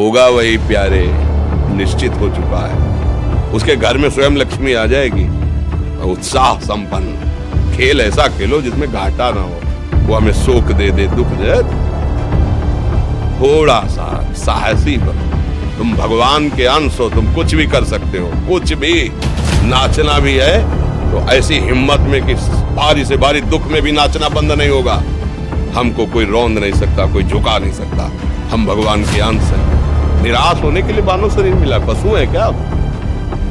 होगा वही प्यारे, निश्चित हो चुका है। उसके घर में स्वयं लक्ष्मी आ जाएगी। उत्साह संपन्न खेल ऐसा खेलो जिसमें घाटा ना हो, वो हमें शोक दे दे, दुख दे। थोड़ा सा साहसी बनो, तुम भगवान के अंश हो, तुम कुछ भी कर सकते हो, कुछ भी। नाचना भी है तो ऐसी हिम्मत में कि भारी से भारी दुख में भी नाचना बंद नहीं होगा। हमको कोई रौंद नहीं सकता, कोई झुका नहीं सकता। हम भगवान के अंश हैं। निराश होने के लिए मानव शरीर मिला, पशु है क्या?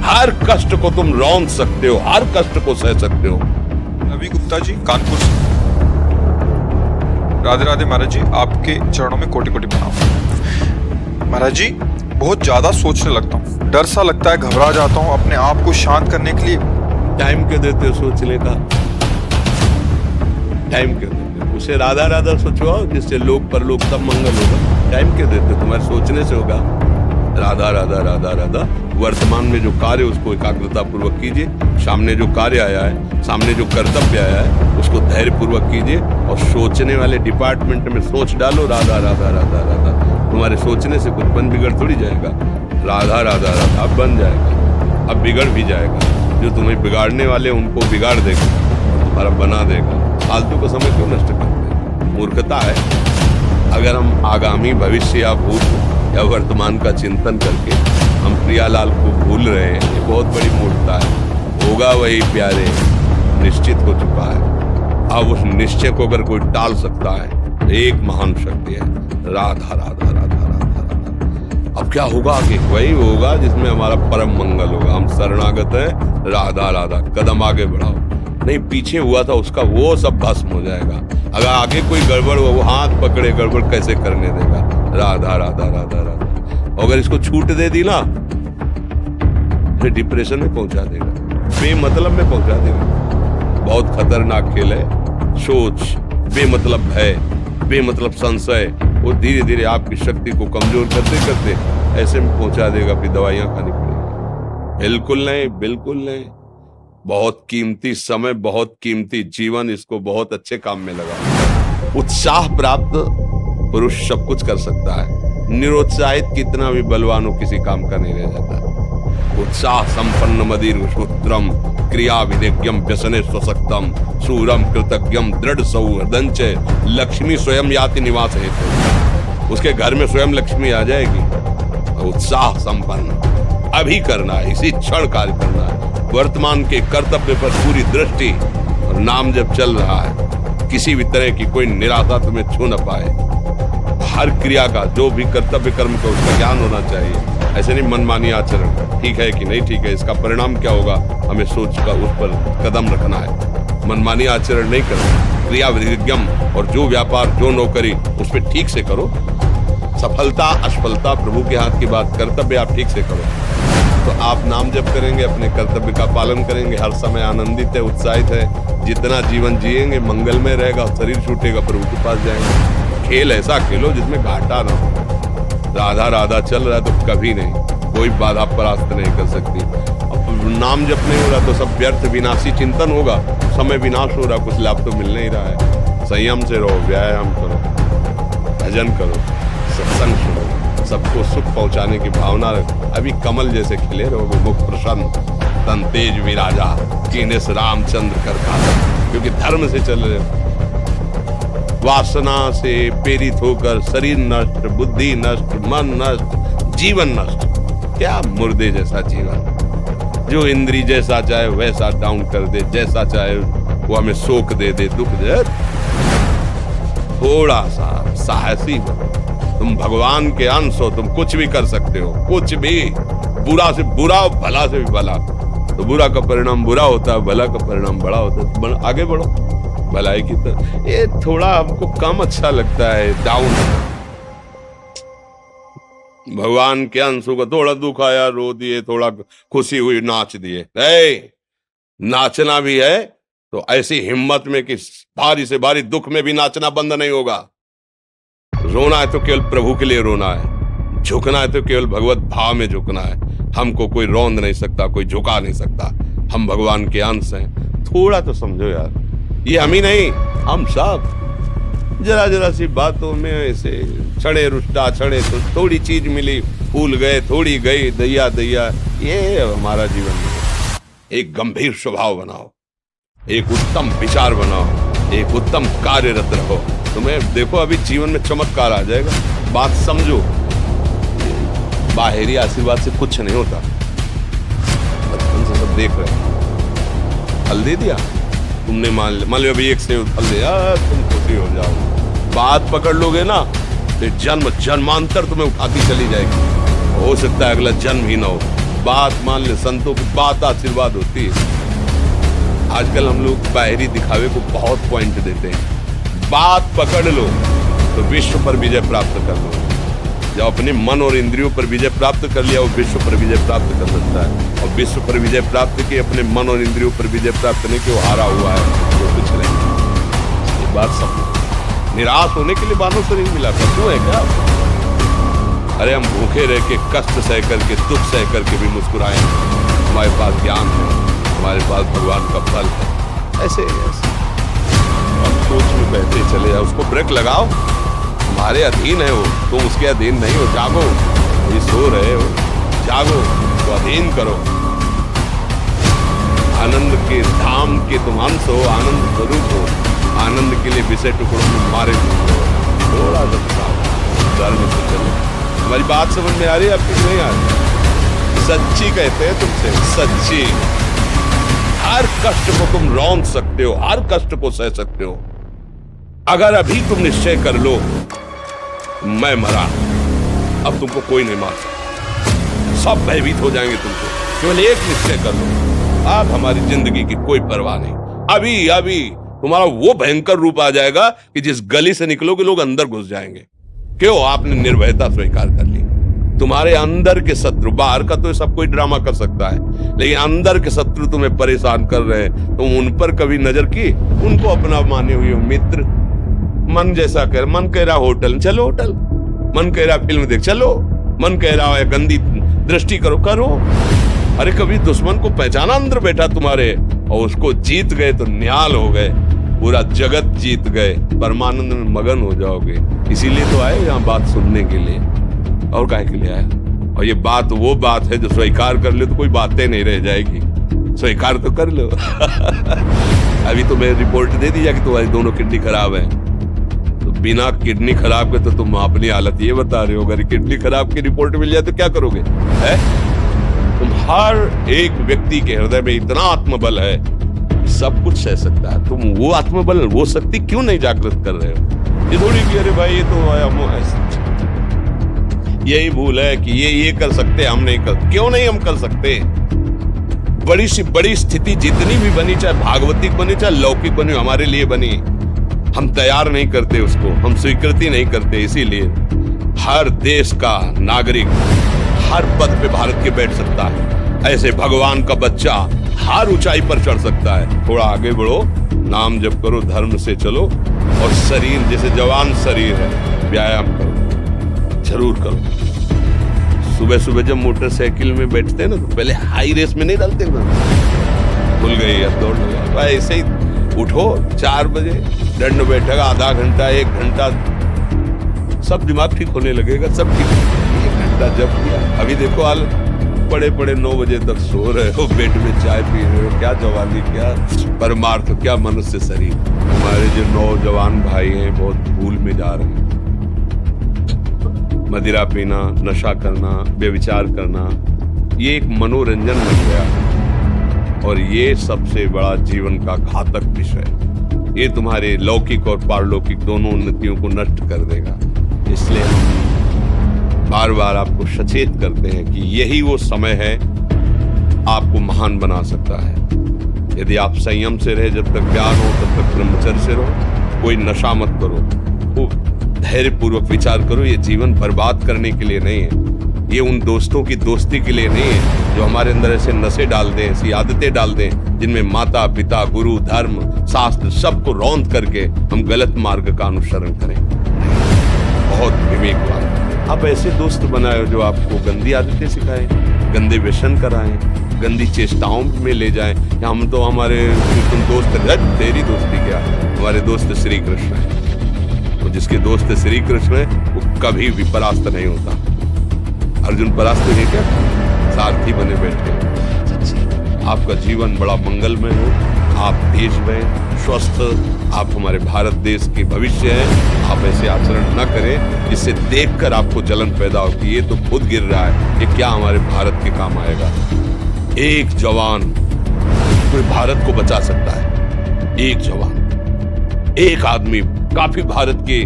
हर कष्ट को तुम रौंद सकते हो, हर कष्ट को सह सकते हो। रवि गुप्ता जी, कानपुर से। राधे राधे महाराज जी, आपके चरणों में कोटि कोटि प्रणाम। महाराज जी, बहुत ज्यादा सोचने लगता हूँ, डर सा लगता है, घबरा जाता हूँ। अपने आप को शांत करने के लिए टाइम क्यों देते हो सोचने का? टाइम क्यों देते हो? उसे राधा राधा सोचो, जिससे लोक परलोक सब मंगल होगा। टाइम क्यों देते हो? तुम्हारे सोचने से होगा। राधा राधा राधा राधा। वर्तमान में जो कार्य उसको एकाग्रता पूर्वक कीजिए। सामने जो कार्य आया है, सामने जो कर्तव्य आया है, उसको धैर्य पूर्वक कीजिए। और सोचने वाले डिपार्टमेंट में सोच डालो राधा राधा राधा राधा। तुम्हारे सोचने से कुछ बन बिगड़ थोड़ी जाएगा। राधा राधा राधा अब बन जाएगा, अब बिगड़ भी जाएगा। जो तुम्हें बिगाड़ने वाले उनको बिगाड़ देगा और तुम्हारा बना देगा। फालतू का समय क्यों नष्ट करते हैं? मूर्खता है। अगर हम आगामी भविष्य या भूत या वर्तमान का चिंतन करके हम प्रियालाल को भूल रहे हैं, ये बहुत बड़ी मूर्खता है। होगा वही प्यारे, निश्चित हो चुका है। अब उस निश्चय को अगर कोई टाल सकता है तो एक महान शक्ति है, राधा राधा राधा राधा राधा। अब क्या होगा आगे? वही होगा जिसमें हमारा परम मंगल होगा। हम शरणागत हैं, राधा राधा। कदम आगे बढ़ाओ। नहीं, पीछे हुआ था उसका वो सब भस्म हो जाएगा। अगर आगे कोई गड़बड़ हो, वो हाथ पकड़े गड़बड़ कैसे करने देगा? राधा राधा राधा राधा। अगर इसको छूट दे दी ना, फिर डिप्रेशन में पहुंचा देगा, बेमतलब में पहुंचा देगा। बहुत खतरनाक खेल है सोच। बेमतलब भय, बेमतलब संशय, वो धीरे धीरे आपकी शक्ति को कमजोर करते करते ऐसे में पहुंचा देगा, फिर दवाइयां खानी पड़ेगी। बिल्कुल नहीं, बिल्कुल नहीं। बहुत कीमती समय, बहुत कीमती जीवन, इसको बहुत अच्छे काम में लगा। उत्साह प्राप्त पुरुष सब कुछ कर सकता है। निरुत्साहित कितना भी बलवान हो, किसी काम का नहीं रह जाता। उत्साह संपन्न मदीर शूत्रम क्रिया विधिज्ञम व्यसने स्वसक्तम सूरम कृतज्ञम दृढ़ सौहृदंच लक्ष्मी स्वयं याति निवास हेतु। उसके घर में स्वयं लक्ष्मी आ जाएगी। उत्साह संपन्न अभी करना है, इसी क्षण कार्य करना है। वर्तमान के कर्तव्य पर पूरी दृष्टि और नाम जब चल रहा है, किसी भी तरह की कोई निराशा तुम्हें छू न पाए। हर क्रिया का, जो भी कर्तव्य कर्म का, उसका ज्ञान होना चाहिए। ऐसे नहीं मनमानी आचरण, ठीक है कि नहीं ठीक है, इसका परिणाम क्या होगा, हमें सोच का उस पर कदम रखना है। मनमानी आचरण नहीं करना। क्रिया विधिज्ञम, और जो व्यापार जो नौकरी उस पर ठीक से करो। सफलता असफलता प्रभु के हाथ की बात, कर्तव्य आप ठीक से करो तो आप नाम जप करेंगे, अपने कर्तव्य का पालन करेंगे, हर समय आनंदित है, उत्साहित है। जितना जीवन जिएंगे मंगलमय रहेगा। शरीर छूटेगा, प्रभु के पास जाएंगे। खेल ऐसा खेलो जिसमें घाटा ना हो। राधा राधा चल रहा है तो कभी नहीं, कोई बाधा परास्त नहीं कर सकती। अब नाम जप नहीं हो रहा तो सब व्यर्थ विनाशी चिंतन होगा। समय विनाश हो रहा, कुछ लाभ तो मिल नहीं रहा है। संयम से रहो, व्यायाम करो, भजन करो, सत्संग सुनो, सबको सुख पहुंचाने की भावना रखो। अभी कमल जैसे खिले रहोगे, मुख प्रसन्न, तन तेज विराजा, कीनेस रामचंद्र कर खाता, क्योंकि धर्म से चल रहे हो। वासना से प्रेरित होकर शरीर नष्ट, बुद्धि नष्ट, मन नष्ट, जीवन नष्ट। क्या मुर्दे जैसा जीवन, जो इंद्री जैसा चाहे वैसा डाउन कर दे, जैसा चाहे वो हमें शोक दे दे, दुख दे। थोड़ा सा साहसी बनो, तुम भगवान के अंश हो, तुम कुछ भी कर सकते हो, कुछ भी। बुरा से बुरा, भला से भी भला। तो बुरा का परिणाम बुरा होता है, भला का परिणाम बड़ा होता है। तो आगे बढ़ो भलाई की तरफ। ये थोड़ा हमको कम अच्छा लगता है, डाउन। भगवान के अंश का थोड़ा दुख आया रो दिए, थोड़ा खुशी हुई नाच दिए। नाचना भी है तो ऐसी हिम्मत में कि भारी से भारी दुख में भी नाचना बंद नहीं होगा। रोना है तो केवल प्रभु के लिए रोना है, झुकना है तो केवल भगवत भाव में झुकना है। हमको कोई रौंद नहीं सकता, कोई झुका नहीं सकता। हम भगवान के अंश हैं। थोड़ा तो समझो यार, ये हम ही नहीं, हम सब जरा जरा सी बातों में ऐसे क्षणे रुष्टा क्षणे तो थोड़ी चीज मिली, फूल गए, थोड़ी गई, दैया दैया। ये हमारा जीवन है। एक गंभीर स्वभाव बनाओ, एक उत्तम विचार बनाओ, एक उत्तम कार्यरत रहो। तुम्हें देखो अभी जीवन में चमत्कार आ जाएगा। बात समझो, बाहरी आशीर्वाद से कुछ नहीं होता। बचपन से सब देख रहे हैं। फल दे दिया तुमने, मान लो अभी एक सेब फल दिया, तुम खुशी हो जाओ। बात पकड़ लोगे ना तो जन्म जन्मांतर तुम्हें उठाती चली जाएगी। हो सकता है अगला जन्म ही ना हो। बात मान ले, संतों की बात आशीर्वाद होती है। आजकल हम लोग बाहरी दिखावे को बहुत पॉइंट देते हैं। बात पकड़ लो तो विश्व पर विजय प्राप्त कर लो। जब अपने मन और इंद्रियों पर विजय प्राप्त कर लिया, वो विश्व पर विजय प्राप्त कर सकता है। और विश्व पर विजय प्राप्त किए, अपने मन और इंद्रियों पर विजय प्राप्त नहीं कि वो हारा हुआ है, तो कुछ नहीं। ये बात सब निराश होने के लिए बानों से नहीं मिला था, क्यों है क्या? अरे हम भूखे रह के, कष्ट सह करके, दुख सह करके भी मुस्कुराए। हमारे पास ज्ञान है, हमारे पास भगवान का फल है। ऐसे अब सोच में बहते चले जाओ, उसको ब्रेक लगाओ। तुम्हारे अधीन है वो, तुम उसके अधीन नहीं हो। जागो, ये सो रहे हो, जागो, तो अधीन करो। आनंद के धाम के तुम अंश हो, आनंद स्वरूप हो। आनंद के लिए विषय टुकड़ों में मारे थोड़ा सा धर्म से चलो। हमारी बात समझ में आ रही है आपकी? नहीं आ रही? सच्ची कहते हैं तुमसे, सच्ची। हर कष्ट को तुम रौंद सकते हो, हर कष्ट को सह सकते हो, अगर अभी तुम निश्चय कर लो मैं मरा, अब तुमको कोई नहीं मार सकता। सब भयभीत हो जाएंगे तुमको। केवल एक निश्चय कर लो, अब हमारी जिंदगी की कोई परवाह नहीं। अभी अभी तुम्हारा वो भयंकर रूप आ जाएगा कि जिस गली से निकलोगे लोग अंदर घुस जाएंगे। क्यों? आपने निर्भयता स्वीकार कर ली। तुम्हारे अंदर के शत्रु, बाहर का तो सब कोई ड्रामा कर सकता है, लेकिन अंदर के शत्रु तुम्हें परेशान कर रहे हैं, तुम उन पर कभी नजर की? उनको अपना माने हुए मित्र। मन जैसा कर, मन कह रहा होटल चलो, होटल। मन कह रहा फिल्म देख चलो, मन कह रहा है गंदी दृष्टि करो, करो। अरे कभी दुश्मन को पहचाना अंदर बैठा तुम्हारे, और उसको जीत गए तो निहाल हो गए, पूरा जगत जीत गए, परमानंद में मगन हो जाओगे। इसीलिए तो आए यहाँ बात सुनने के लिए, और काहे के लिए आए? और ये बात वो बात है जो स्वीकार कर ले तो कोई बातें नहीं रह जाएगी। स्वीकार तो कर लो। अभी तो मैं रिपोर्ट दे दी कि तुम्हारी दोनों किडनी खराब है, तो बिना किडनी खराब के तो तुम अपनी हालत ये बता रहे हो। अगर किडनी खराब की रिपोर्ट मिल जाए तो क्या करोगे? है? तुम हर एक व्यक्ति के हृदय में इतना आत्मबल है, सब कुछ सह सकता है। तुम वो आत्मबल, वो शक्ति क्यों नहीं जागृत कर रहे हो? ये थोड़ी कि अरे भाई ये तो आया यही भूल है कि ये कर सकते, हम नहीं कर। क्यों नहीं हम कर सकते? बड़ी सी बड़ी स्थिति जितनी भी बनी, चाहे भागवतिक बनी चाहे लौकिक बनी, हमारे लिए बनी, हम तैयार नहीं करते उसको, हम स्वीकृति नहीं करते। इसीलिए हर देश का नागरिक हर पद पे भारत के बैठ सकता है। ऐसे भगवान का बच्चा हर ऊंचाई पर चढ़ सकता है। थोड़ा आगे बढ़ो, नाम जप करो, धर्म से चलो, और शरीर जैसे जवान शरीर है, व्यायाम करो, जरूर करो। सुबह सुबह जब मोटरसाइकिल में बैठते हैं ना, तो पहले हाई रेस में नहीं डालते ना, भूल गई अब दौड़ लगा। ऐसे ही उठो 4 बजे, दंड बैठेगा, आधा घंटा 1 घंटा, सब दिमाग ठीक होने लगेगा, सब ठीक। 1 घंटा जब किया, अभी देखो हाल पड़े पड़े 9 बजे तक सो रहे हो, बेड में चाय पी रहे हो। क्या जवानी, क्या परमार्थ, क्या मनुष्य शरीर। हमारे जो नौजवान भाई हैं बहुत भूल में जा रहे हैं। मदिरा पीना, नशा करना, व्यभिचार करना, ये एक मनोरंजन बन गया, और ये सबसे बड़ा जीवन का घातक विषय। ये तुम्हारे लौकिक और पारलौकिक दोनों उन्नतियों को नष्ट कर देगा। इसलिए हम बार बार आपको सचेत करते हैं कि यही वो समय है आपको महान बना सकता है। यदि आप संयम से रहे, जब तक ज्ञान हो तब तक ब्रह्मचर्य से रहो, कोई नशा मत करो, धैर्य पूर्वक विचार करो। ये जीवन बर्बाद करने के लिए नहीं है, ये उन दोस्तों की दोस्ती के लिए नहीं है जो हमारे अंदर ऐसे नशे डाल दें, ऐसी आदतें डाल दें जिनमें माता पिता, गुरु, धर्म, शास्त्र सबको रौंद करके हम गलत मार्ग का अनुसरण करें। बहुत विवेकवान आप ऐसे दोस्त बनाए जो आपको गंदी आदतें सिखाएं, गंदे व्यसन कराएं, गंदी चेष्टाओं में ले जाएं। हम तो हमारे तुम दोस्त, तेरी दोस्ती क्या, हमारे दोस्त श्री कृष्ण है। जिसके दोस्त श्री कृष्ण है वो कभी भी परास्त नहीं होता। अर्जुन परास्त नहीं क्या, सारथी बने बैठे। आपका जीवन बड़ा मंगलमय हो, आप देश में स्वस्थ, आप हमारे भारत देश के भविष्य हैं। आप ऐसे आचरण न करें जिससे देखकर आपको जलन पैदा होती है। ये तो खुद गिर रहा है, ये क्या हमारे भारत के काम आएगा। एक जवान पूरे भारत को बचा सकता है, एक जवान, एक आदमी काफी भारत के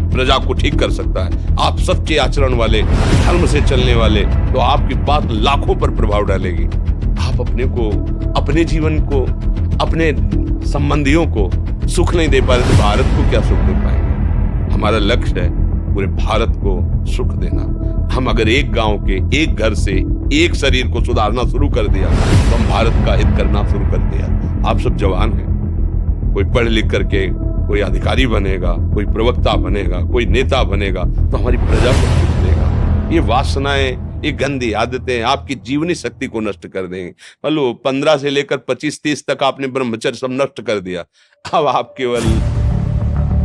प्रजा को ठीक कर सकता है। आप सच्चे आचरण वाले, धर्म से चलने वाले, तो आपकी बात लाखों पर प्रभाव डालेगी। आप अपने को, अपने जीवन को, अपने संबंधियों को सुख नहीं दे पा रहे तो भारत को क्या सुख दे पाएंगे। हमारा लक्ष्य है पूरे भारत को सुख देना। हम अगर एक गांव के, एक घर से, एक शरीर को सुधारना शुरू कर दिया तो हम भारत का हित करना शुरू कर दिया। आप सब जवान हैं, कोई पढ़ लिख करके कोई अधिकारी बनेगा, कोई प्रवक्ता बनेगा, कोई नेता बनेगा तो हमारी प्रजा को सुख देगा। ये वासनाएं, ये गंदी आदतें आपकी जीवनी शक्ति को नष्ट कर देंगे। मान लो 15 से लेकर 25-30 तक आपने ब्रह्मचर्य सब नष्ट कर दिया। अब आप केवल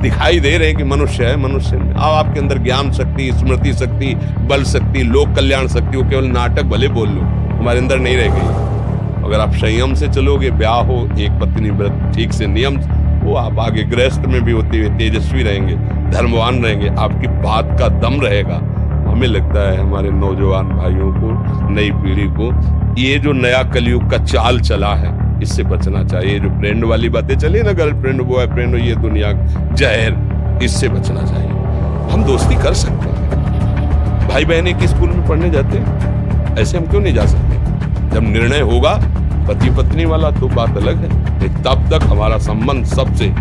दिखाई दे रहे हैं कि मनुष्य है, मनुष्य में अब आपके अंदर ज्ञान शक्ति, स्मृति शक्ति, बल शक्ति, लोक कल्याण शक्ति, वो केवल नाटक भले बोल लो, हमारे अंदर नहीं रह गई। अगर आप संयम से चलोगे, ब्याह हो, एक पत्नी व्रत ठीक से नियम, वो आप आगे गृहस्थ में भी होते हुए तेजस्वी रहेंगे, धर्मवान रहेंगे, आपकी बात का दम रहेगा। हमें लगता है हमारे नौजवान भाइयों को, नई पीढ़ी को, ये जो नया कलयुग का चाल चला है इससे बचना चाहिए। जो फ्रेंड वाली बातें चली ना, गर्लफ्रेंड, बॉयफ्रेंड, ये दुनिया जहर, इससे बचना चाहिए। हम दोस्ती कर सकते हैं, भाई बहन एक स्कूल में पढ़ने जाते हैं, ऐसे हम क्यों नहीं जा सकते। जब निर्णय होगा पति पत्नी वाला तो बात अलग है, लेकिन तब तक हमारा संबंध सबसे,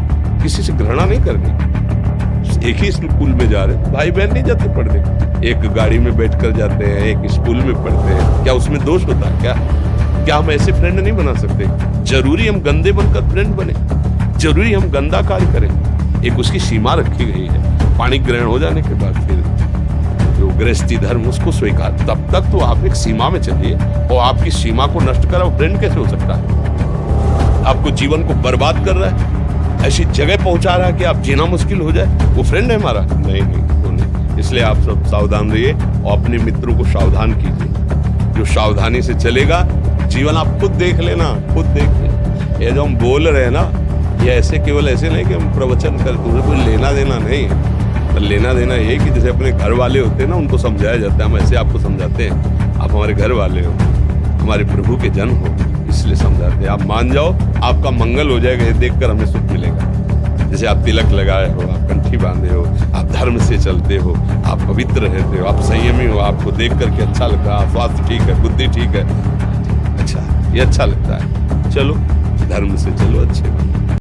किसी से घृणा नहीं करनी। एक ही स्कूल में जा रहे, भाई बहन नहीं जाते पढ़ने, एक गाड़ी में बैठकर जाते हैं, एक स्कूल में पढ़ते हैं, क्या उसमें दोष होता है क्या हम ऐसे फ्रेंड नहीं बना सकते? जरूरी हम गंदे बनकर फ्रेंड बने? जरूरी हम गंदा कार्य करें? एक उसकी सीमा रखी गई है। पाणी ग्रहण हो जाने के बाद फिर जो गृहस्थी धर्म उसको स्वीकार, तब तक तो आप एक सीमा में चलिए, और आपकी सीमा को नष्ट करा वो फ्रेंड कैसे हो सकता है? आपको जीवन को बर्बाद कर रहा है, ऐसी जगह पहुंचा रहा है कि आप जीना मुश्किल हो जाए, वो फ्रेंड है हमारा? नहीं, वो नहीं। इसलिए आप सब सावधान रहिए और अपने मित्रों को सावधान कीजिए। जो सावधानी से चलेगा, जीवन आप खुद देख लेना, खुद देख ले। ये जो हम बोल रहे हैं ना, ये ऐसे केवल ऐसे नहीं कि हम प्रवचन कर, तुम्हें कोई लेना देना नहीं है। लेना देना ये कि जैसे अपने घर वाले होते हैं ना, उनको समझाया जाता है, हम ऐसे आपको समझाते हैं। आप हमारे घर वाले हो, हमारे प्रभु के जन हो, इसलिए समझाते हैं। आप मान जाओ, आपका मंगल हो जाएगा, ये देखकर हमें सुख मिलेगा। जैसे आप तिलक लगाए हो, आप कंठी बांधे हो, आप धर्म से चलते हो, आप पवित्र रहते हो, आप संयमी हो, आपको देख करके अच्छा लगता है, स्वास्थ्य ठीक है, बुद्धि ठीक है, अच्छा, ये अच्छा लगता है। चलो धर्म से चलो, अच्छे